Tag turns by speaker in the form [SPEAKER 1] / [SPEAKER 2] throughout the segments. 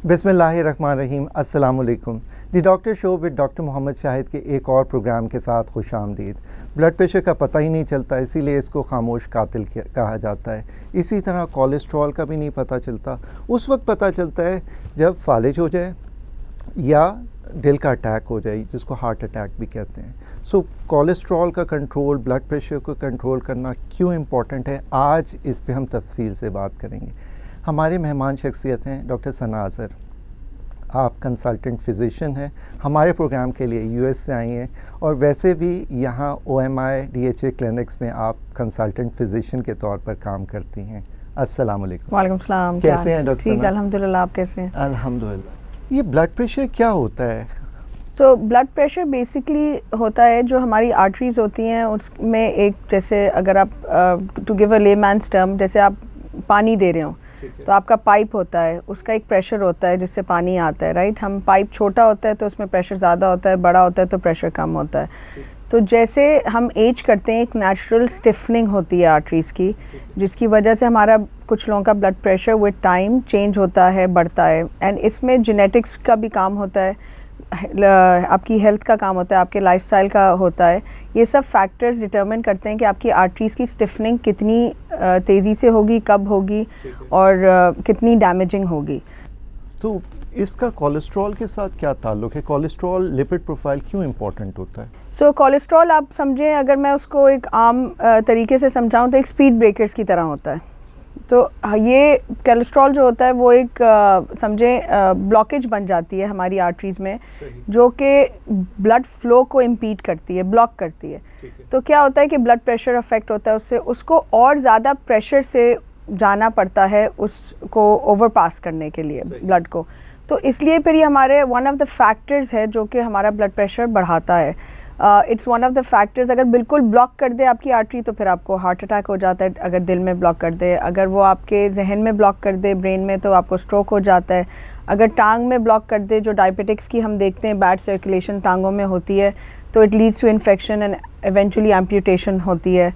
[SPEAKER 1] बिस्मिल्लाहिर्रहमानिर्रहीम, अस्सलाम वालेकुम। The doctor show with doctor Mohammad Shahid के एक और प्रोग्राम के साथ खुश आमदीद। ब्लड प्रेशर का पता ही नहीं चलता, इसीलिए इसको खामोश कातिल कहा जाता है। इसी तरह कोलेस्ट्रॉल का भी नहीं पता चलता, उस वक्त पता चलता है जब फालिज हो जाए या दिल का अटैक हो जाए, जिसको हार्ट अटैक भी कहते हैं। सो कोलेस्ट्रॉल का कंट्रोल, ब्लड प्रेशर को कंट्रोल करना क्यों इम्पॉर्टेंट है, आज इस पे हम तफसील से बात करेंगे। हमारे मेहमान शख्सियत हैं डॉक्टर सना अज़हर। आप कंसल्टेंट फ़िज़िशियन हैं, हमारे प्रोग्राम के लिए यूएस से आई हैं और वैसे भी यहाँ OMI DHA क्लिनिक्स में आप कंसल्टेंट फ़िज़िशियन के तौर पर काम करती हैं। अस्सलाम वालेकुम।
[SPEAKER 2] वालेकुम सलाम।
[SPEAKER 1] कैसे हैं डॉक्टर?
[SPEAKER 2] ठीक, अल्हम्दुलिल्लाह। आप कैसे हैं?
[SPEAKER 1] अल्हम्दुलिल्लाह। ये ब्लड प्रेशर क्या होता है?
[SPEAKER 2] तो ब्लड प्रेशर बेसिकली होता है जो हमारी आर्टरीज़ होती हैं उसमें एक, जैसे अगर आप to give a layman's term, जैसे आप पानी दे रहे हो तो आपका पाइप होता है, उसका एक प्रेशर होता है जिससे पानी आता है, राइट। हम पाइप छोटा होता है तो उसमें प्रेशर ज़्यादा होता है, बड़ा होता है तो प्रेशर कम होता है। तो जैसे हम एज करते हैं एक नेचुरल स्टिफनिंग होती है आर्टरीज़ की, जिसकी वजह से हमारा कुछ लोगों का blood pressure with time change होता है, बढ़ता है। एंड इसमें जेनेटिक्स का भी काम होता है, आपकी हेल्थ का काम होता है, आपके लाइफस्टाइल का होता है। ये सब फैक्टर्स डिटरमिन करते हैं कि आपकी आर्टरीज़ की स्टिफनिंग कितनी तेज़ी से होगी, कब होगी और कितनी डैमेजिंग होगी।
[SPEAKER 1] तो इसका कोलेस्ट्रॉल के साथ क्या ताल्लुक़ है? कोलेस्ट्रॉल लिपिड प्रोफाइल क्यों इम्पोर्टेंट होता है?
[SPEAKER 2] सो कोलेस्ट्रॉल आप समझें, अगर मैं उसको एक आम तरीके से समझाऊँ तो एक स्पीड ब्रेकर्स की तरह होता है। तो ये कोलेस्ट्रॉल जो होता है वो एक समझें ब्लॉकेज बन जाती है हमारी आर्टरीज़ में, जो कि ब्लड फ्लो को इम्पीड करती है, ब्लॉक करती है। तो क्या होता है कि ब्लड प्रेशर अफेक्ट होता है उससे, उसको और ज़्यादा प्रेशर से जाना पड़ता है उसको ओवरपास करने के लिए ब्लड को। तो इसलिए फिर ये हमारे वन ऑफ द फैक्टर्स है जो कि हमारा ब्लड प्रेशर बढ़ाता है। It's one of the factors. अगर बिल्कुल ब्लॉक कर दे आपकी आर्टरी तो फिर आपको हार्ट अटैक हो जाता है। अगर दिल में ब्लॉक कर दे, अगर वो आपके जहन में ब्लॉक कर दे, ब्रेन में, तो आपको स्ट्रोक हो जाता है। अगर टांग में ब्लॉक कर दे, जो डायबिटिक्स की हम देखते हैं बैड सर्कुलेशन टांगों में होती है, तो it leads to infection and eventually amputation होती है।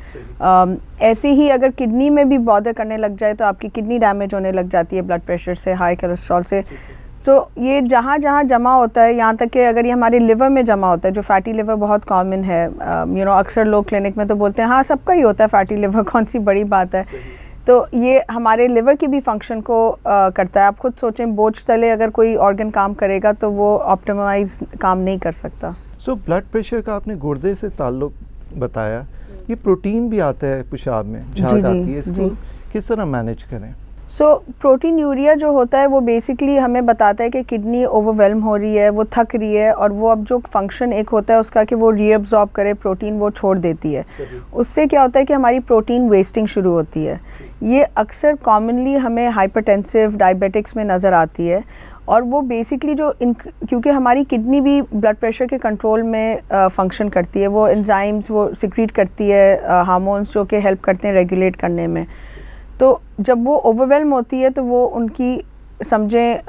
[SPEAKER 2] ऐसे ही अगर किडनी में भी बॉदर करने लग जाए तो आपकी किडनी डैमेज होने लग जाती है ब्लड प्रेशर से, हाई कोलेस्ट्रॉल से। सो ये जहाँ जहाँ जमा होता है, यहाँ तक कि अगर ये हमारे लिवर में जमा होता है, जो फैटी लिवर बहुत कॉमन है, अक्सर लोग क्लिनिक में तो बोलते हैं हाँ सबका ही होता है फैटी लिवर, कौन सी बड़ी बात है। तो ये हमारे लिवर की भी फंक्शन को करता है। आप खुद सोचें, बोझ तले अगर कोई ऑर्गन काम करेगा तो वो ऑप्टिमाइज काम नहीं कर सकता।
[SPEAKER 1] सो ब्लड प्रेशर का आपने गुर्दे से ताल्लुक बताया, ये प्रोटीन भी आता है पेशाब में, झाग आती है, इसको किस तरह मैनेज करें?
[SPEAKER 2] सो प्रोटीन यूरिया जो होता है वो बेसिकली हमें बताता है कि किडनी ओवरवेल्म हो रही है, वो थक रही है, और वो अब जो फंक्शन एक होता है उसका कि वो रीअब्जॉर्ब करे प्रोटीन, वो छोड़ देती है। उससे क्या होता है कि हमारी प्रोटीन वेस्टिंग शुरू होती है। ये अक्सर कॉमनली हमें हाइपरटेंसिव डायबिटिक्स में नज़र आती है। और वो बेसिकली क्योंकि हमारी किडनी भी ब्लड प्रेशर के कंट्रोल में फंक्शन करती है, वो एंजाइम्स वो सिक्रीट करती है, हार्मोन्स जो कि हेल्प करते हैं रेगुलेट करने में। तो जब वो ओवरवेल्म होती है तो वो उनकी समझें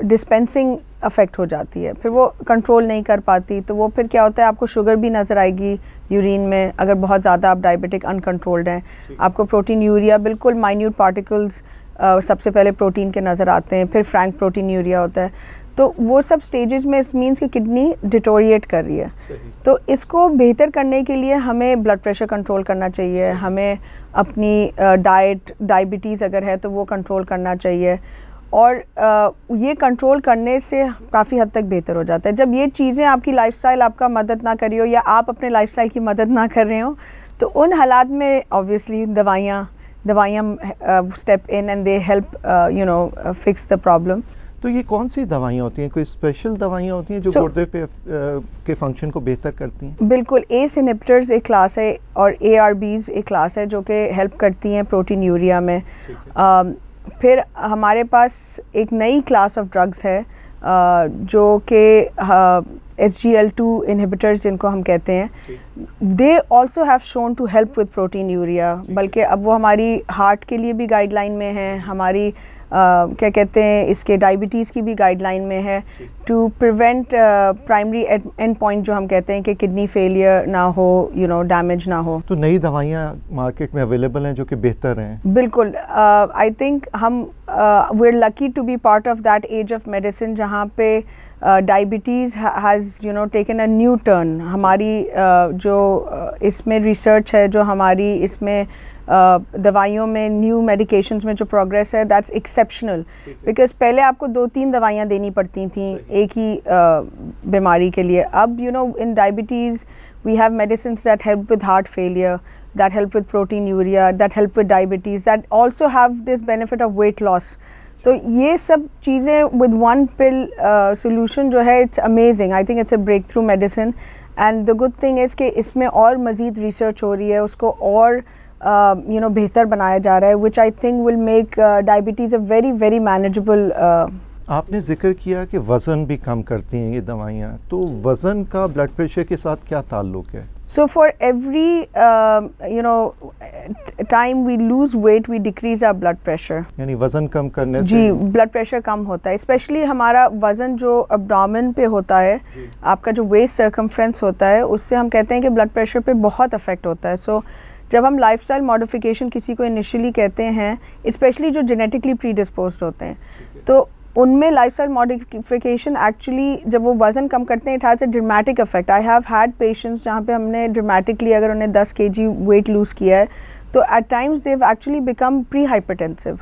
[SPEAKER 2] डिस्पेंसिंग अफेक्ट हो जाती है, फिर वो कंट्रोल नहीं कर पाती। तो वो फिर क्या होता है, आपको शुगर भी नज़र आएगी यूरिन में, अगर बहुत ज़्यादा आप डायबिटिक अनकंट्रोल्ड हैं। आपको प्रोटीन यूरिया बिल्कुल माइन्यूट पार्टिकल्स सबसे पहले प्रोटीन के नज़र आते हैं, फिर फ्रैंक प्रोटीन यूरिया होता है। तो वो सब स्टेजेस में इस मीन्स कि किडनी डिटोरिएट कर रही है। तो इसको बेहतर करने के लिए हमें ब्लड प्रेशर कंट्रोल करना चाहिए, हमें अपनी डाइट, डायबिटीज़ अगर है तो वो कंट्रोल करना चाहिए। और ये कंट्रोल करने से काफ़ी हद तक बेहतर हो जाता है। जब ये चीज़ें आपकी लाइफस्टाइल आपका मदद ना करी हो या आप अपने लाइफस्टाइल की मदद ना कर रहे हो, तो उन हालात में ऑब्वियसली दवाइयाँ step in and they help fix the problem.
[SPEAKER 1] तो ये कौन सी दवाइयाँ होती हैं? कोई स्पेशल दवाइयाँ होती हैं जो गुर्दे पे के फंक्शन को बेहतर करती हैं?
[SPEAKER 2] बिल्कुल, ACE इनहिबिटर्स एक क्लास है और ARBs एक क्लास है जो कि हेल्प करती हैं प्रोटीन यूरिया में। फिर हमारे पास एक नई क्लास ऑफ ड्रग्स है जो कि SGLT2 इनहिबिटर्स जिनको हम कहते हैं, they also have shown to help with proteinuria. बल्कि अब वो हमारी हार्ट के लिए भी गाइडलाइन में हैं, हमारी क्या कहते हैं इसके डायबिटीज़ की भी गाइडलाइन में है, to prevent primary end point जो हम कहते हैं कि किडनी फेलियर ना हो, डैमेज ना हो।
[SPEAKER 1] तो नई दवाइयाँ मार्केट में अवेलेबल हैं जो कि बेहतर हैं।
[SPEAKER 2] बिल्कुल, आई थिंक हम we are lucky to be part of that age of medicine जहाँ पे diabetes has taken a new turn. हमारी जो इसमें रिसर्च है, जो हमारी इसमें दवाइयों में, न्यू मेडिकेशंस में जो प्रोग्रेस है, दैट्स एक्सेप्शनल। बिकॉज पहले आपको 2-3 दवाइयाँ देनी पड़ती थी एक ही बीमारी के लिए। अब in diabetes we have medicines that help with heart failure, that help with proteinuria, that help with diabetes, that also have this benefit of weight loss. तो ये सब चीज़ें with one pill solution जो है, it's amazing. I think it's a breakthrough medicine, and the good thing is कि इसमें और मज़ीद research हो रही है, उसको और बेहतर बनाया जा रहा है, which I think will make diabetes a very very manageable.
[SPEAKER 1] आपने जिक्र किया कि वज़न भी कम करती हैं ये दवाइयाँ, तो वज़न का ब्लड प्रेशर के साथ क्या ताल्लुक़ है?
[SPEAKER 2] So for every time we lose weight, we decrease our blood pressure.
[SPEAKER 1] यानी वज़न कम करने से
[SPEAKER 2] जी ब्लड प्रेशर कम होता है। स्पेशली हमारा वज़न जो एब्डोमेन पे होता है, आपका जो वेस्ट सर्कमफ्रेंस होता है, उससे हम कहते हैं कि ब्लड प्रेशर पे बहुत अफेक्ट होता है। सो जब हम लाइफस्टाइल मॉडिफिकेशन किसी को इनिशियली कहते हैं, स्पेशली जो जेनेटिकली प्रीडिस्पोज्ड होते हैं, तो उनमें लाइफस्टाइल मॉडिफिकेशन एक्चुअली जब वो वज़न कम करते हैं, it has a dramatic effect. I have had patients जहाँ पे हमने ड्रामेटिकली, अगर उन्हें 10 kg वेट लूज़ किया है, तो at times they have actually become pre hypertensive,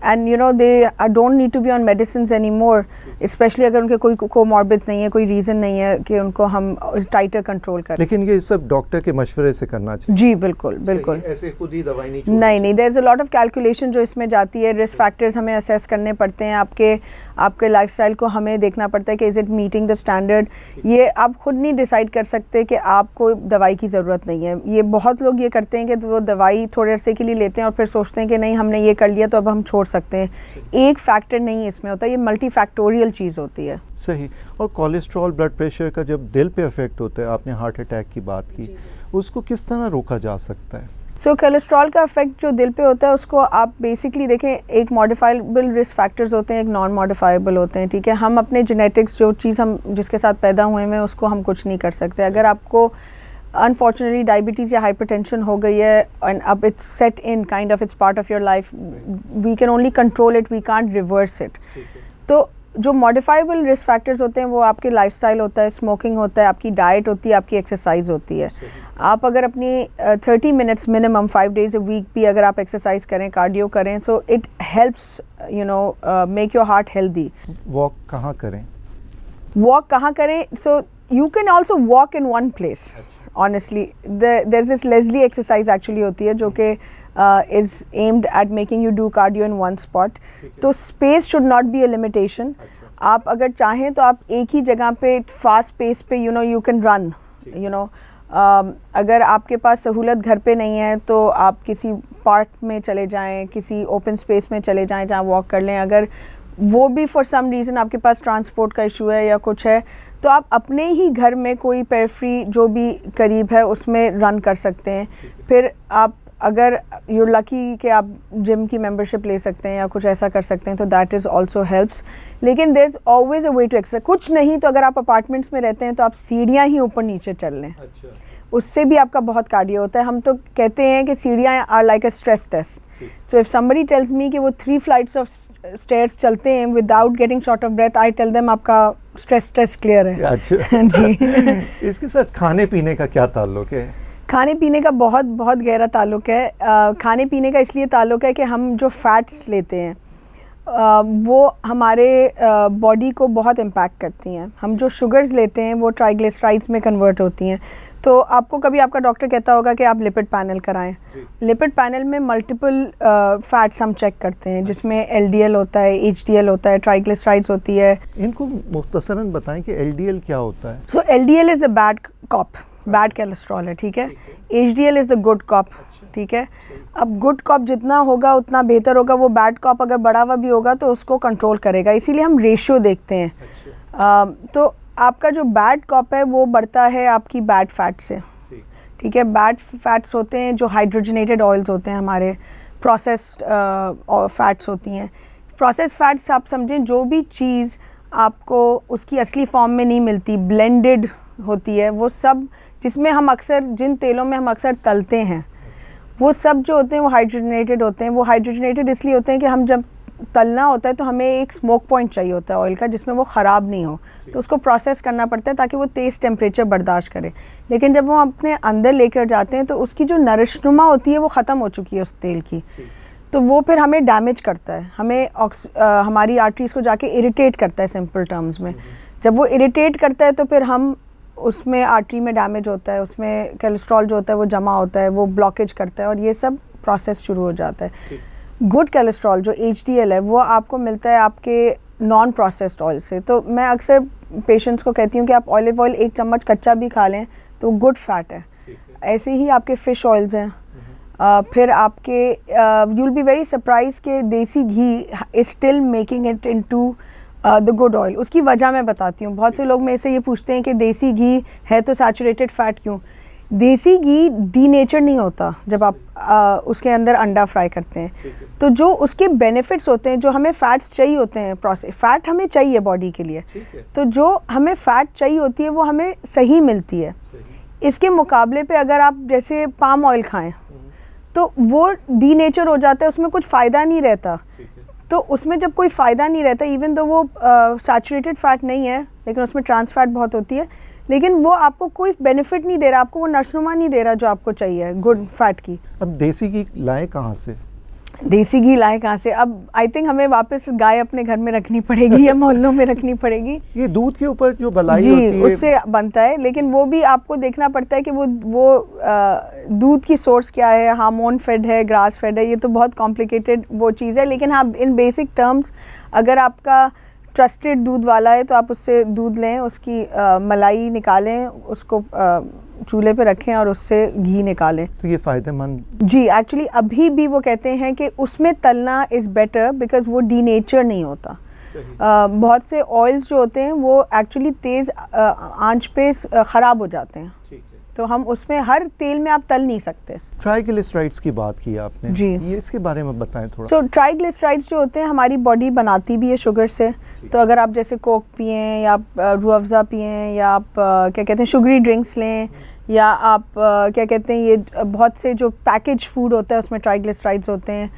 [SPEAKER 2] and they don't need to be on medicine any more, specially अगर उनके कोई कोमॉर्बिड्स नहीं है, कोई रीज़न नहीं है कि उनको हम टाइटर कंट्रोल करें।
[SPEAKER 1] लेकिन ये सब डॉक्टर के मशवरे से करना चाहिए।
[SPEAKER 2] जी बिल्कुल बिल्कुल,
[SPEAKER 1] ऐसे खुद ही दवाई
[SPEAKER 2] नहीं, there is a lot of calculation जो इसमें जाती है। रिस्क फैक्टर्स हमें असेस करने पड़ते हैं, आपके लाइफस्टाइल को हमें देखना पड़ता है कि is it meeting the standard. ये आप खुद नहीं डिसाइड कर सकते कि आपको दवाई की ज़रूरत नहीं है। ये बहुत लोग ये करते हैं कि वो दवाई थोड़े अरसे के लिए लेते हैं और फिर सोचते हैं कि नहीं, हमने ये कर लिया तो अब हम छोड़ सकते हैं। एक फैक्टर नहीं इसमें होता, ये मल्टी फैक्टोरियल चीज़ होती है।
[SPEAKER 1] सही। और कोलेस्ट्रॉल, ब्लड प्रेशर का जब दिल पे इफेक्ट होता है, आपने हार्ट अटैक की बात की, उसको किस तरह रोका जा सकता है?
[SPEAKER 2] सो कोलेस्ट्रॉल का इफेक्ट जो दिल पे होता है, उसको आप बेसिकली देखें, एक मॉडिफाइबल रिस्क फैक्टर्स होते हैं, एक नॉन मॉडिफाइबल होते हैं। ठीक है, हम अपने जेनेटिक्स, जो चीज़ हम जिसके साथ पैदा हुए हैं, उसको हम कुछ नहीं कर सकते। अगर आपको अनफॉर्चुनेटली डायबिटीज़ या हाइपरटेंशन हो गई है एंड अब it's set in, kind of it's part of your life, we can only control it, we can't reverse it. तो जो मॉडिफाइबल रिस्क फैक्टर्स होते हैं, वो आपके लाइफस्टाइल होता है, स्मोकिंग होता है, आपकी डाइट होती है, आपकी एक्सरसाइज होती है। आप अगर अपनी 30 minutes minimum 5 days a week भी अगर आप एक्सरसाइज करें, कार्डियो करें, so it helps make your heart healthy.
[SPEAKER 1] Walk कहाँ करें?
[SPEAKER 2] वॉक कहाँ करें? So you can also walk in one place. Honestly there is this lazily exercise actually होती है जो कि is aimed at making you do cardio in one spot. तो space should not be a limitation. आप अगर चाहें तो आप एक ही जगह पे फास्ट पेस पे यू कैन रन, अगर आपके पास सहूलत घर पे नहीं है तो आप किसी पार्क में चले जाएं, किसी ओपन स्पेस में चले जाएं जहाँ वॉक कर लें। अगर वो भी फॉर सम रीज़न आपके पास ट्रांसपोर्ट का इशू है या कुछ है, तो आप अपने ही घर में कोई पेरिफेरी जो भी करीब है उसमें रन कर सकते हैं। फिर आप अगर यू लकी कि आप जिम की मेंबरशिप ले सकते हैं या कुछ ऐसा कर सकते हैं, तो दैट इज़ ऑल्सो हेल्प्स। लेकिन there is always a way to exercise. कुछ नहीं तो अगर आप अपार्टमेंट्स में रहते हैं तो आप सीढ़ियाँ ही ऊपर नीचे चल लें, उससे भी आपका बहुत कार्डियो होता है। हम तो कहते हैं कि सीढ़ियाँ are like a stress test. So if somebody tells me कि वो 3 flights ऑफ स्टेयर्स चलते हैं without getting short of breath, I tell them आपका स्ट्रेस टेस्ट क्लियर है।
[SPEAKER 1] अच्छा
[SPEAKER 2] जी।
[SPEAKER 1] इसके साथ खाने पीने का क्या ताल्लुक है?
[SPEAKER 2] खाने पीने का बहुत बहुत गहरा ताल्लुक है। खाने पीने का इसलिए ताल्लुक है कि हम जो फैट्स लेते हैं वो हमारे बॉडी को बहुत इम्पैक्ट करती हैं। हम जो शुगर्स लेते हैं वो ट्राइग्लिसराइड्स में कन्वर्ट होती हैं। तो आपको कभी आपका डॉक्टर कहता होगा कि आप लिपिड पैनल कराएं। लिपिड पैनल में मल्टीपल फैट्स हम चेक करते हैं, जिसमें LDL होता है, HDL होता है, ट्राइग्लिसराइड्स होती है।
[SPEAKER 1] इनको मुख्तसरन बताएं कि LDL क्या होता है?
[SPEAKER 2] सो LDL is the bad cop, bad cholesterol है, ठीक है। HDL is the good cop, ठीक है। अब गुड कॉप जितना होगा उतना बेहतर होगा, वो बैड कॉप अगर बढ़ा हुआ भी होगा तो उसको कंट्रोल करेगा, इसीलिए हम रेशियो देखते हैं। तो आपका जो बैड कॉप है वो बढ़ता है आपकी बैड फैट से, ठीक है। बैड फैट्स होते हैं जो हाइड्रोजनेटेड ऑयल्स होते हैं हमारे, प्रोसेस्ड फैट्स होती हैं। प्रोसेस्ड फैट्स आप समझें जो भी चीज़ आपको उसकी असली फॉर्म में नहीं मिलती, ब्लेंडेड होती है, वो सब जिसमें हम अक्सर जिन तेलों में हम अक्सर तलते हैं वो सब जो होते हैं वो हाइड्रोजनेटेड होते हैं। वो हाइड्रोजनेटेड इसलिए होते हैं कि हम जब तलना होता है तो हमें एक स्मोक पॉइंट चाहिए होता है ऑयल का जिसमें वो ख़राब नहीं हो, तो उसको प्रोसेस करना पड़ता है ताकि वो तेज़ टेम्परेचर बर्दाश्त करे। लेकिन जब वो अपने अंदर लेकर जाते हैं तो उसकी जो नरिशनुमा होती है वो ख़त्म हो चुकी है उस तेल की, तो वो फिर हमें डैमेज करता है, हमें हमारी आर्टरीज़ को जाके इरिटेट करता है सिंपल टर्म्स में। जब वो इरिटेट करता है तो फिर हम उसमें आर्टरी में डैमेज होता है, उसमें कोलेस्ट्रॉल जो होता है वो जमा होता है, वो ब्लॉकेज करता है और ये सब प्रोसेस शुरू हो जाता है। गुड कोलेस्ट्रॉल जो HDL है वो आपको मिलता है आपके नॉन प्रोसेस्ड ऑयल से। तो मैं अक्सर पेशेंट्स को कहती हूँ कि आप ऑलिव ऑयल 1 चम्मच कच्चा भी खा लें तो गुड फैट है। ऐसे ही आपके फ़िश ऑयल्स हैं। फिर आपके you will be very surprise के desi ghee is still making it into the good oil. उसकी वजह मैं बताती हूँ। बहुत से लोग मेरे से ये पूछते हैं कि देसी घी है तो सैचुरेटेड फैट क्यों? देसी घी डीनेचर नहीं होता जब आप उसके अंदर अंडा फ्राई करते हैं, तो जो उसके बेनिफिट्स होते हैं, जो हमें फ़ैट्स चाहिए होते हैं, प्रोसेस फ़ैट हमें चाहिए बॉडी के लिए, तो जो हमें फ़ैट चाहिए होती है वो हमें सही मिलती है। इसके मुकाबले पे अगर आप जैसे पाम ऑयल खाएं तो वो डीनेचर हो जाता है, उसमें कुछ फ़ायदा नहीं रहता। तो उसमें जब कोई फ़ायदा नहीं रहता, इवन तो वो सैचुरेटेड फैट नहीं है लेकिन उसमें ट्रांस फैट बहुत होती है, लेकिन वो आपको कोई बेनिफिट नहीं दे रहा, आपको वो नशनुमा नहीं दे रहा जो आपको चाहिए गुड फैट की।
[SPEAKER 1] अब देसी घी लाएं कहाँ से?
[SPEAKER 2] देसी घी लाएं कहाँ से? अब आई थिंक हमें वापस गाय अपने घर में रखनी पड़ेगी या मोहल्लों में रखनी पड़ेगी।
[SPEAKER 1] ये दूध के ऊपर जो मलाई
[SPEAKER 2] जी
[SPEAKER 1] होती है
[SPEAKER 2] उससे बनता है, लेकिन वो भी आपको देखना पड़ता है कि वो दूध की सोर्स क्या है, हार्मोन फेड है, ग्रास फेड है, ये तो बहुत कॉम्प्लिकेटेड वो चीज़ है। लेकिन हाँ, इन बेसिक टर्म्स अगर आपका ट्रस्टेड दूध वाला है तो आप उससे दूध लें, उसकी मलाई निकालें, उसको चूल्हे पे रखें और उससे घी निकालें।
[SPEAKER 1] तो ये फ़ायदेमंद
[SPEAKER 2] जी, एक्चुअली अभी भी वो कहते हैं कि उसमें तलना इज़ बेटर बिकॉज वो डीनेचर नहीं होता। बहुत से ऑयल्स जो होते हैं वो एक्चुअली तेज़ आंच पे ख़राब हो जाते हैं, तो हम उसमें हर तेल में आप तल नहीं सकते।
[SPEAKER 1] ट्राइग्लिसराइड्स की बात की आपने
[SPEAKER 2] जी,
[SPEAKER 1] ये इसके बारे में बताएं थोड़ा।
[SPEAKER 2] तो ट्राइग्लिसराइड्स जो होते हैं हमारी बॉडी बनाती भी है शुगर से। तो अगर आप जैसे कोक पिएं या आप रूह अफ़ज़ा पिएं या आप क्या कहते हैं शुगरी ड्रिंक्स लें, या आप क्या कहते हैं ये बहुत से जो पैकेज फूड होता है उसमें ट्राइग्लिसराइड्स होते हैं,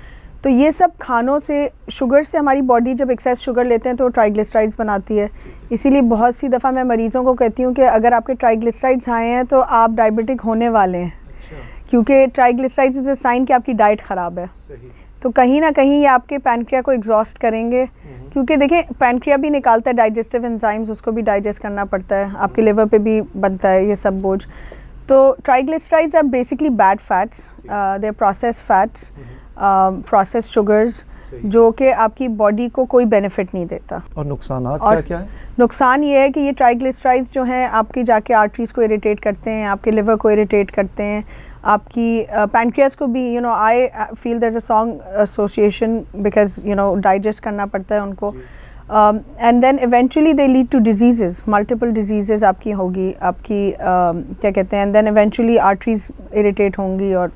[SPEAKER 2] तो ये सब खानों से, शुगर से हमारी बॉडी जब एक्सेस शुगर लेते हैं तो ट्राइग्लिसराइड्स बनाती है। इसीलिए बहुत सी दफ़ा मैं मरीज़ों को कहती हूँ कि अगर आपके ट्राइग्लिसराइड्स आए हैं तो आप डायबिटिक होने वाले हैं, क्योंकि ट्राइग्लिसराइड्स इज़ अ साइन कि आपकी डाइट ख़राब है। तो कहीं ना कहीं ये आपके पैनक्रिया को एग्जॉस्ट करेंगे, क्योंकि देखें पैनक्रिया भी निकालता है डाइजेस्टिव एंजाइम्स, उसको भी डाइजेस्ट करना पड़ता है, आपके लिवर पे भी बनता है ये सब बोझ। तो triglycerides are basically bad fats, they are processed fats, processed sugars जो कि आपकी बॉडी को कोई बेनिफिट नहीं देता।
[SPEAKER 1] और नुकसानात क्या क्या है?
[SPEAKER 2] नुकसान ये है कि ये ट्राइग्लिसराइड्स जो हैं आपकी जाके आर्टरीज़ को इरिटेट करते हैं, आपके लिवर को इरिटेट करते हैं, आपकी पैनक्रियास को भी, I feel there is a strong association because digest करना पड़ता है उनको, and then eventually they lead to diseases, multiple diseases आपकी होगी, आपकी क्या कहते हैं, and then eventually arteries irritate होंगी और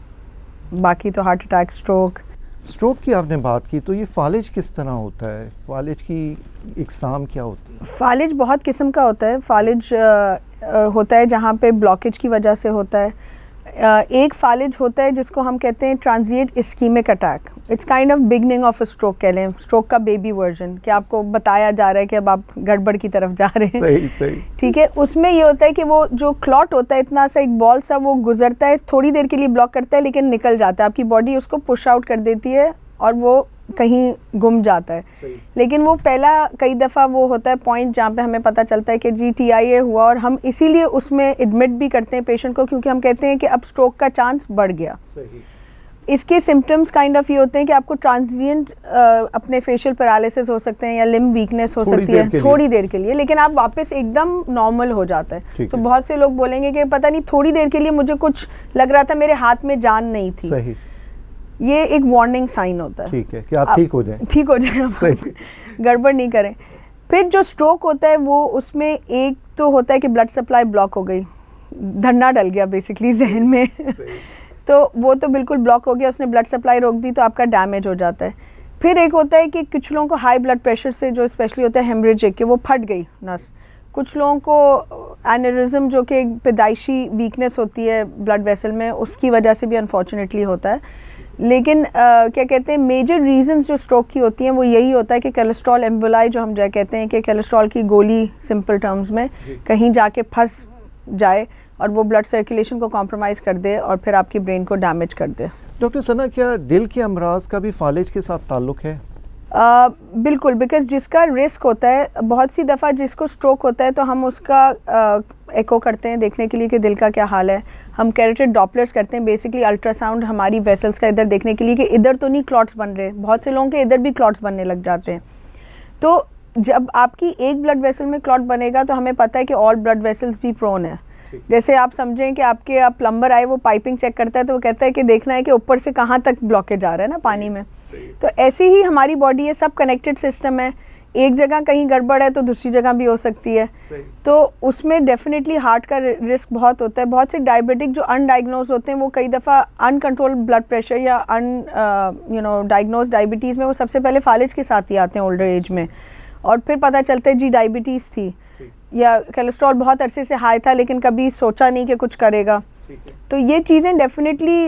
[SPEAKER 2] बाकी तो हार्ट अटैक, स्ट्रोक
[SPEAKER 1] की आपने बात की, तो ये फालिज किस तरह होता है? फालिज की इकसाम क्या होती है?
[SPEAKER 2] फालिज बहुत किस्म का होता है। फालिज होता है जहाँ पे ब्लॉकेज की वजह से होता है। एक फालिज होता है जिसको हम कहते हैं transient ischaemic attack. It's kind of beginning of a stroke कह लें, स्ट्रोक का बेबी वर्जन, कि आपको बताया जा रहा है कि अब आप गड़बड़ की तरफ जा रहे हैं।
[SPEAKER 1] सही।
[SPEAKER 2] ठीक है, उसमें ये होता है कि वो जो क्लॉट होता है इतना सा एक बॉल सा, वो गुजरता है, थोड़ी देर के लिए ब्लॉक करता है लेकिन निकल जाता है, आपकी बॉडी उसको पुश आउट कर देती है और वो कहीं गुम जाता है। लेकिन वो पहला कई दफ़ा वो होता है पॉइंट जहाँ पे हमें पता चलता है कि जी TIA हुआ, और हम इसीलिए उसमें एडमिट भी करते हैं पेशेंट को, क्योंकि हम कहते हैं कि अब स्ट्रोक का चांस बढ़ गया। इसके सिम्टम्स काइंड ऑफ ये होते हैं कि आपको ट्रांजिएंट अपने फेशियल पैरालिसिस हो सकते हैं या लिम्ब वीकनेस हो सकती है थोड़ी देर के लिए, लेकिन आप वापस एकदम नॉर्मल हो जाता है। तो बहुत से लोग बोलेंगे कि पता नहीं थोड़ी देर के लिए मुझे कुछ लग रहा था, मेरे हाथ में जान नहीं थी।
[SPEAKER 1] सही।
[SPEAKER 2] ये एक वार्निंग साइन होता है,
[SPEAKER 1] ठीक है, कि आप ठीक हो जाएं,
[SPEAKER 2] ठीक हो जाएं, आप गड़बड़ नहीं करें। फिर जो स्ट्रोक होता है वो, उसमें एक तो होता है कि ब्लड सप्लाई ब्लॉक हो गई, धन्ना डल गया बेसिकली जहन में। तो वो तो बिल्कुल ब्लॉक हो गया, उसने ब्लड सप्लाई रोक दी तो आपका डैमेज हो जाता है। फिर एक होता है कि कुछ लोगों को हाई ब्लड प्रेशर से जो स्पेशली होता है हेमरेजिक, कि वो फट गई नस। कुछ लोगों को एनेरिज्म जो कि एक पैदाइशी वीकनेस होती है ब्लड वेसल में, उसकी वजह से भी अनफॉर्चुनेटली होता है। लेकिन क्या कहते हैं, मेजर रीजंस जो स्ट्रोक की होती हैं वो यही होता है कि कोलेस्ट्रॉल एम्बोलाई, जो हम जो कहते हैं कि कोलेस्ट्रॉल की गोली सिंपल टर्म्स में कहीं जाके फंस जाए और वो ब्लड सर्कुलेशन को कॉम्प्रोमाइज़ कर दे और फिर आपकी ब्रेन को डैमेज कर दे।
[SPEAKER 1] डॉक्टर सना, क्या दिल के अमराज का भी फालिज के साथ ताल्लुक़ है?
[SPEAKER 2] बिल्कुल, बिकॉज जिसका रिस्क होता है, बहुत सी दफ़ा जिसको स्ट्रोक होता है तो हम उसका एको करते हैं देखने के लिए कि दिल का क्या हाल है। हम कैरोटिड डॉपलर्स करते हैं, बेसिकली अल्ट्रासाउंड हमारी वेसल्स का इधर देखने के लिए कि इधर तो नहीं क्लॉट्स बन रहे। बहुत से लोगों के इधर भी क्लॉट्स बनने लग जाते हैं। तो जब आपकी एक ब्लड वेसल में क्लॉट बनेगा तो हमें पता है कि ऑल ब्लड वेसल्स भी प्रोन है। जैसे आप समझें कि आपके प्लम्बर आए, वो पाइपिंग चेक करता है तो वो कहता है कि देखना है कि ऊपर से कहाँ तक ब्लॉकेज आ रहा है ना पानी में। तो ऐसे ही हमारी बॉडी है, सब कनेक्टेड सिस्टम है। एक जगह कहीं गड़बड़ है तो दूसरी जगह भी हो सकती है। तो उसमें डेफिनेटली हार्ट का रिस्क बहुत होता है। बहुत से डायबिटिक जो अनडायग्नोज होते हैं वो कई दफ़ा अनकंट्रोल ब्लड प्रेशर या डायग्नोज डायबिटीज़ में वो सबसे पहले फालिज के साथ ही आते हैं ओल्डर एज में, और फिर पता चलता है जी डायबिटीज़ थी या कोलेस्ट्रॉल बहुत अरसे से हाई था लेकिन कभी सोचा नहीं कि कुछ करेगा। तो ये चीज़ें डेफिनेटली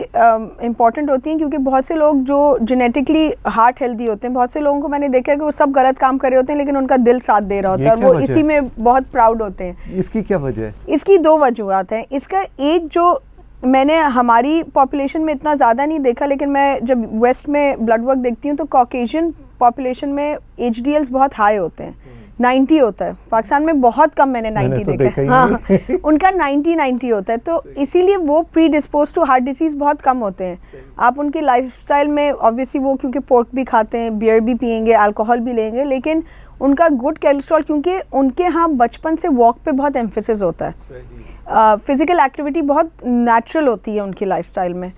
[SPEAKER 2] इम्पॉर्टेंट होती हैं, क्योंकि बहुत से लोग जो जेनेटिकली हार्ट हेल्दी होते हैं, बहुत से लोगों को मैंने देखा है कि वो सब गलत काम कर रहे होते हैं लेकिन उनका दिल साथ दे रहा होता है और वो इसी में बहुत प्राउड होते हैं।
[SPEAKER 1] इसकी क्या वजह है?
[SPEAKER 2] इसकी दो वजूहत हैं। इसका एक, जो मैंने हमारी पॉपुलेशन में इतना ज़्यादा नहीं देखा, लेकिन मैं जब वेस्ट में ब्लड वर्क देखती हूँ तो कॉकेशियन पॉपुलेशन में HDLs बहुत हाई होते हैं, 90 होता है। पाकिस्तान में बहुत कम मैंने 90 देखा है। हाँ, उनका 90 होता है। तो इसीलिए वो predispose to heart disease बहुत कम होते हैं। आप उनके लाइफस्टाइल में ऑब्वियसली वो क्योंकि पोर्क भी खाते हैं, बियर भी पियेंगे, अल्कोहल भी लेंगे, लेकिन उनका गुड कोलेस्ट्रॉल, क्योंकि उनके यहाँ बचपन से वॉक पे बहुत एम्फेसिस होता है, फिज़िकल एक्टिविटी बहुत नेचुरल होती है उनकी लाइफस्टाइल में,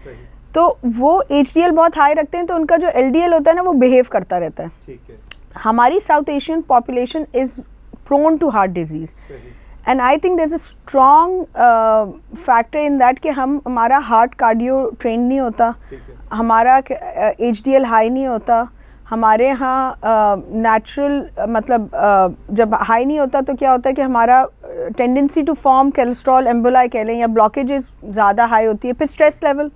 [SPEAKER 2] तो वो HDL बहुत हाई रखते हैं, तो उनका जो LDL होता है ना वो बिहेव करता रहता है। हमारी South Asian population is prone to heart disease, and I think there is a strong factor in that कि हमारा हार्ट कार्डियो ट्रेन नहीं होता, हमारा HDL हाई नहीं होता। हमारे यहाँ नेचुरल मतलब जब हाई नहीं होता तो क्या होता है कि हमारा tendency to form cholesterol emboli कह लें या ब्लॉकेजेस ज़्यादा हाई होती है। फिर स्ट्रेस लेवल,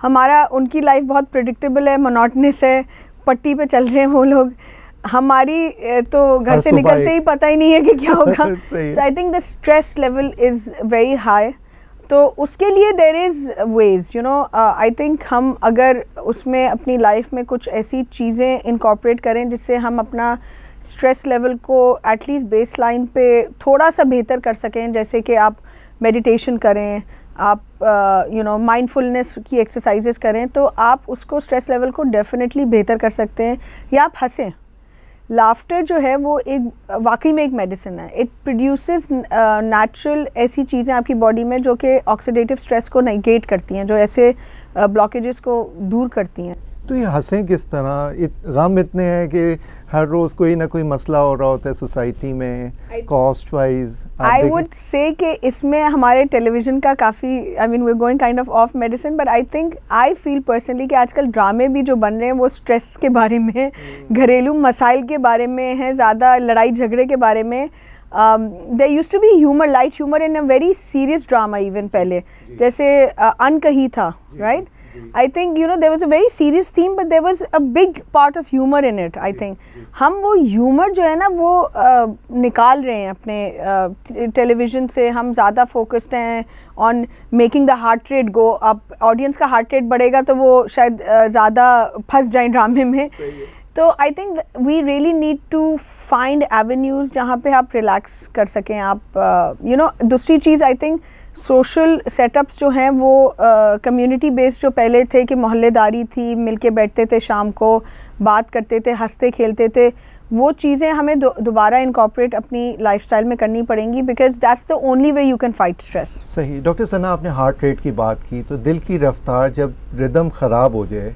[SPEAKER 2] हमारा उनकी लाइफ बहुत प्रिडिक्टेबल है, मोनोटोनस है, पट्टी पे चल रहे हैं वो लोग, हमारी तो घर से निकलते ही पता ही नहीं है कि क्या होगा। तो I think the stress level is very high. तो उसके लिए there is ways, you know, I think हम अगर उसमें अपनी लाइफ में कुछ ऐसी चीज़ें इनकॉर्पोरेट करें जिससे हम अपना स्ट्रेस लेवल को एटलीस्ट बेस लाइन पे थोड़ा सा बेहतर कर सकें, जैसे कि आप मेडिटेशन करें, आप माइंडफुलनेस की एक्सरसाइजेस करें, तो आप उसको स्ट्रेस लेवल को डेफिनेटली बेहतर कर सकते हैं। या आप हंसें। लाफ्टर जो है वो एक वाकई में एक मेडिसिन है। इट प्रोड्यूसेस नेचुरल ऐसी चीज़ें आपकी बॉडी में जो कि ऑक्सीडेटिव स्ट्रेस को नेगेट करती हैं, जो ऐसे ब्लॉकेजेस को दूर करती हैं।
[SPEAKER 1] तो ये हंसें किस तरह? गम इतने हैं कि हर रोज़ कोई ना कोई मसला हो रहा होता है सोसाइटी में, cost wise.
[SPEAKER 2] I would say कि इसमें हमारे टेलीविज़न का काफ़ी, I mean we are going kind of off medicine, but I think I feel personally कि आजकल ड्रामे भी जो बन रहे हैं वो स्ट्रेस के बारे में, घरेलू मसाइल के बारे में हैं, ज़्यादा लड़ाई झगड़े के बारे में। There used to be humour, light humour in a very serious drama even पहले, जैसे अनकही था, right? I think there was a very serious theme, but there was a big part of humor in it. I think हम वो humor जो है ना वो निकाल रहे हैं अपने टेलीविज़न से। हम ज़्यादा फोकस्ड हैं on making the heart rate go up. Audience का हार्ट रेट बढ़ेगा तो वो शायद ज़्यादा फंस जाए ड्रामे में। तो I think we really need to find avenues जहाँ पे आप रिलैक्स कर सकें। आप दूसरी चीज़, आई थिंक सोशल सेटअप्स जो हैं वो कम्युनिटी बेस्ड जो पहले थे कि मोहल्लेदारी थी, मिलके बैठते थे, शाम को बात करते थे, हंसते खेलते थे, वो चीज़ें हमें दोबारा इनकॉर्पोरेट अपनी लाइफस्टाइल में करनी पड़ेंगी, because that's the only way you can fight stress.
[SPEAKER 1] सही। डॉक्टर सना, आपने हार्ट रेट की बात की, तो दिल की रफ्तार जब रिदम ख़राब हो जाए,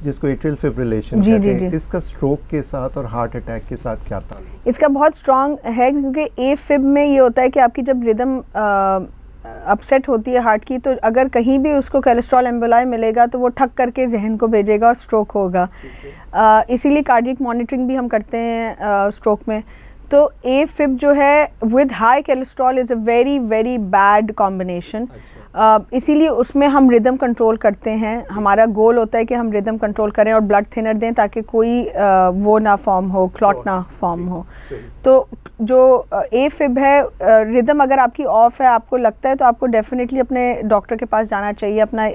[SPEAKER 1] जिसको एट्रियल फिब्रिलेशन कहते हैं, इसका स्ट्रोक के साथ और हार्ट अटैक के साथ क्या ताल्लुक?
[SPEAKER 2] इसका बहुत स्ट्रॉन्ग है, क्योंकि एफिब में ये होता है कि आपकी जब रिदम अपसेट होती है हार्ट की, तो अगर कहीं भी उसको कोलेस्ट्रॉल एम्बोलाई मिलेगा तो वो ठक करके जहन को भेजेगा और स्ट्रोक होगा। इसीलिए कार्डियक मॉनिटरिंग भी हम करते हैं स्ट्रोक में। तो AFib जो है with high cholesterol is a very very bad combination. इसीलिए उसमें हम रिदम कंट्रोल करते हैं। हमारा गोल होता है कि हम रिदम कंट्रोल करें और ब्लड थिनर दें ताकि कोई वो ना फॉर्म हो, क्लॉट ना फॉर्म हो। तो जो AFib है, रिदम अगर आपकी ऑफ है, आपको लगता है, तो आपको डेफिनेटली अपने डॉक्टर के पास जाना चाहिए, अपना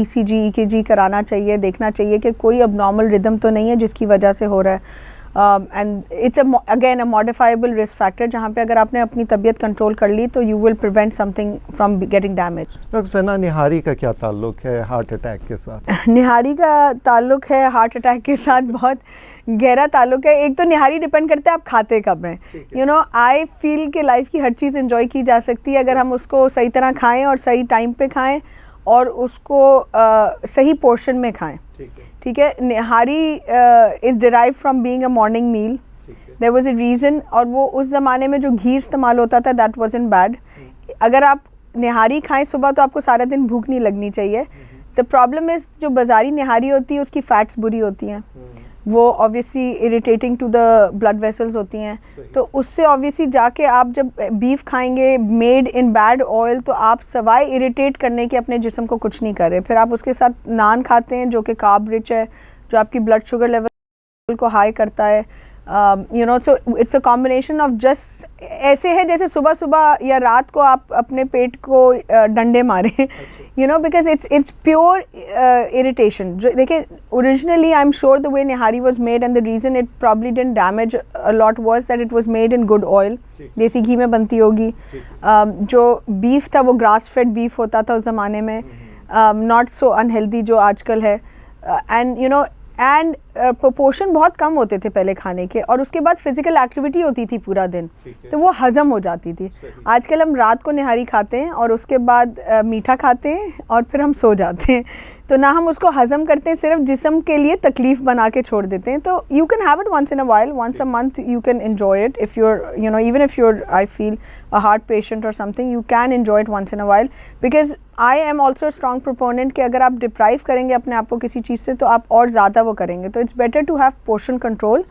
[SPEAKER 2] ECG EKG कराना चाहिए, देखना चाहिए कि कोई अबनॉर्मल रिदम तो नहीं है जिसकी वजह से हो रहा है। And it's again a modifiable risk factor, जहाँ पे अगर आपने अपनी तबीयत कंट्रोल कर ली तो you will prevent something from getting damage.
[SPEAKER 1] Doctor Sana, nihari का क्या ताल्लुक है हार्ट अटैक के साथ?
[SPEAKER 2] निहारी का ताल्लुक है हार्ट अटैक के साथ बहुत गहरा ताल्लुक है। एक तो निहारी डिपेंड करता है आप खाते कब हैं। यू नो, आई फील कि लाइफ की हर चीज़ एंजॉय की जा सकती है अगर हम उसको सही तरह खाएं और सही टाइम पे खाएं और उसको सही पोर्शन में खाएं। ठीक है। Nihari is derive from being a morning meal. There was a reason, और वो उस ज़माने में जो घी इस्तेमाल होता था दैट वाज़न्ट बैड। अगर आप निहारी खाएं सुबह तो आपको सारा दिन भूख नहीं लगनी चाहिए। द प्रॉब्लम इज़ जो बाज़ारी निहारी होती है उसकी फ़ैट्स बुरी होती हैं, वो obviously irritating to the blood vessels होती हैं। तो उससे ऑब्वियसली जाके आप जब बीफ खाएंगे मेड इन बैड ऑयल तो आप सवाए इरिटेट करने के अपने जिस्म को कुछ नहीं कर रहे। फिर आप उसके साथ नान खाते हैं जो कि कार्ब रिच है, जो आपकी ब्लड शुगर लेवल को हाई करता है। You know, so it's a combination of just ऐसे है जैसे सुबह सुबह या रात को आप अपने पेट को डंडे मारें, you know, because it's pure irritation. जो देखिए, originally I am sure the way nihari was made and the reason it probably didn't damage a lot was that it was made in good oil, देसी घी में बनती होगी। जो beef था वो grass fed beef होता था उस ज़माने में, नॉट सो अनहेल्दी जो आजकल है। And you know, and proportion बहुत कम होते थे पहले खाने के, और उसके बाद फिजिकल एक्टिविटी होती थी पूरा दिन, तो वो हज़म हो जाती थी। आजकल हम रात को निहारी खाते हैं और उसके बाद मीठा खाते हैं और फिर हम सो जाते हैं, तो ना हम उसको हज़म करते हैं, सिर्फ जिस्म के लिए तकलीफ़ बना के छोड़ देते हैं। तो you can have it once in a while, once a month you can enjoy it if you're, you know, even if you're, I feel a heart patient और something, you can enjoy it once in a while, because I am also strong proponent कि अगर आप deprive करेंगे अपने आप को किसी चीज़ से तो आप और ज़्यादा वो करेंगे। तो it's better to have portion control,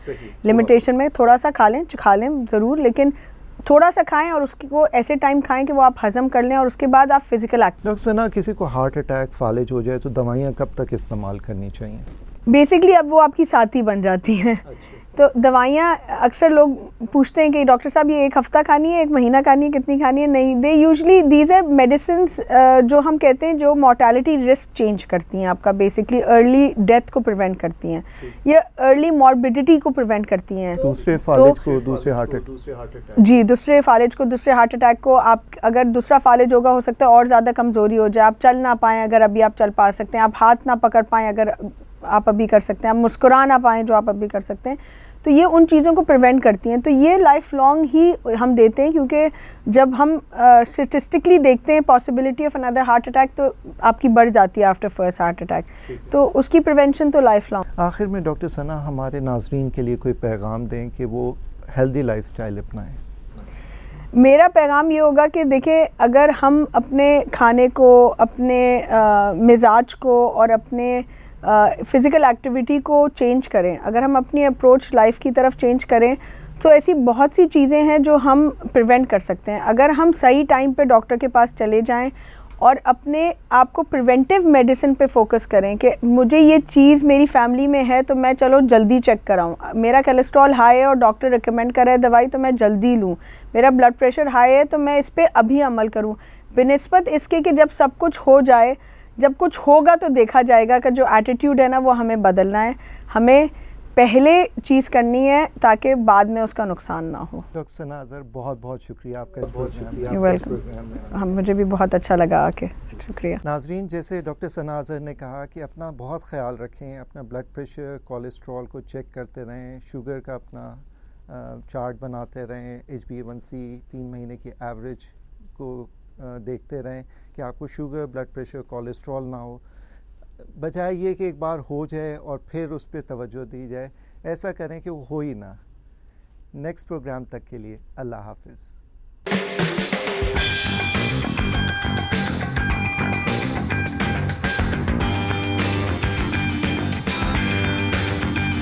[SPEAKER 2] limitation में थोड़ा सा खा लें ज़रूर, लेकिन थोड़ा सा खाएं और उसको ऐसे टाइम खाएं कि वो आप हज़म कर लें और उसके बाद आप फिजिकल एक्ट।
[SPEAKER 1] डॉक्टर सना, किसी को हार्ट अटैक फालिज हो जाए तो दवाइयाँ कब तक इस्तेमाल करनी चाहिए?
[SPEAKER 2] बेसिकली अब वो आपकी साथी बन जाती हैं। तो दवाइयाँ अक्सर लोग पूछते हैं कि डॉक्टर साहब ये 1 हफ़्ता खानी है, 1 महीना खानी है, कितनी खानी है? नहीं, they usually these are medicines जो हम कहते हैं जो मोर्टालिटी रिस्क चेंज करती हैं आपका, बेसिकली अर्ली डेथ को प्रिवेंट करती हैं या अर्ली मॉर्बिडिटी को प्रिवेंट करती हैं।
[SPEAKER 1] दूसरे फालिज को दूसरे हार्ट अटैक,
[SPEAKER 2] जी, दूसरे फालिज को दूसरे हार्ट अटैक को, आप अगर दूसरा फालिज होगा हो सकता है और ज़्यादा कमज़ोरी हो जाए, आप चल ना पाएँ अगर अभी आप चल पा सकते हैं, आप हाथ ना पकड़ पाएँ अगर आप अभी कर सकते हैं, आप मुस्कुरा ना पाएँ जो आप अभी कर सकते हैं, तो ये उन चीज़ों को प्रिवेंट करती हैं। तो ये लाइफ लॉन्ग ही हम देते हैं, क्योंकि जब हम स्टेटिस्टिकली देखते हैं possibility of another heart attack तो आपकी बढ़ जाती है आफ्टर फर्स्ट हार्ट अटैक, तो उसकी प्रिवेंशन तो लाइफ लॉन्ग।
[SPEAKER 1] आखिर में डॉक्टर सना, हमारे नाजरीन के लिए कोई पैगाम दें कि वो हेल्दी लाइफस्टाइल अपनाएं?
[SPEAKER 2] मेरा पैगाम ये होगा कि देखिए, अगर हम अपने खाने को, अपने मिजाज को और अपने फ़िज़िकल एक्टिविटी को चेंज करें, अगर हम अपनी अप्रोच लाइफ की तरफ चेंज करें तो ऐसी बहुत सी चीज़ें हैं जो हम प्रिवेंट कर सकते हैं। अगर हम सही टाइम पे डॉक्टर के पास चले जाएं और अपने आप को प्रिवेंटिव मेडिसिन पे फोकस करें कि मुझे ये चीज़ मेरी फैमिली में है तो मैं चलो जल्दी चेक कराऊं, मेरा कोलेस्ट्रॉल हाई है और डॉक्टर रिकमेंड कर रहा है दवाई तो मैं जल्दी लूं, मेरा ब्लड प्रेशर हाई है तो मैं इस पर अभी अमल करूं, बिनिस्बत इसके कि जब सब कुछ हो जाए, जब कुछ होगा तो देखा जाएगा का जो एटीट्यूड है ना वो हमें बदलना है। हमें पहले चीज़ करनी है ताकि बाद में उसका नुकसान ना हो।
[SPEAKER 1] डॉक्टर सना अज़हर, बहुत बहुत शुक्रिया आपका इस प्रोग्राम में।
[SPEAKER 2] वेलकम। हम, मुझे भी बहुत अच्छा लगा आके, शुक्रिया।
[SPEAKER 1] नाजरीन, जैसे डॉक्टर सना अज़हर ने कहा कि अपना बहुत ख्याल रखें, अपना ब्लड प्रेशर, कोलेस्ट्रॉल को चेक करते रहें, शुगर का अपना चार्ट बनाते रहें, HbA1c 3 महीने की एवरेज को देखते रहें कि आपको शुगर, ब्लड प्रेशर, कोलेस्ट्रॉल ना हो, बजाय ये कि एक बार हो जाए और फिर उस पर तवज्जो दी जाए। ऐसा करें कि वो हो ही ना। नेक्स्ट प्रोग्राम तक के लिए अल्लाह हाफिज़।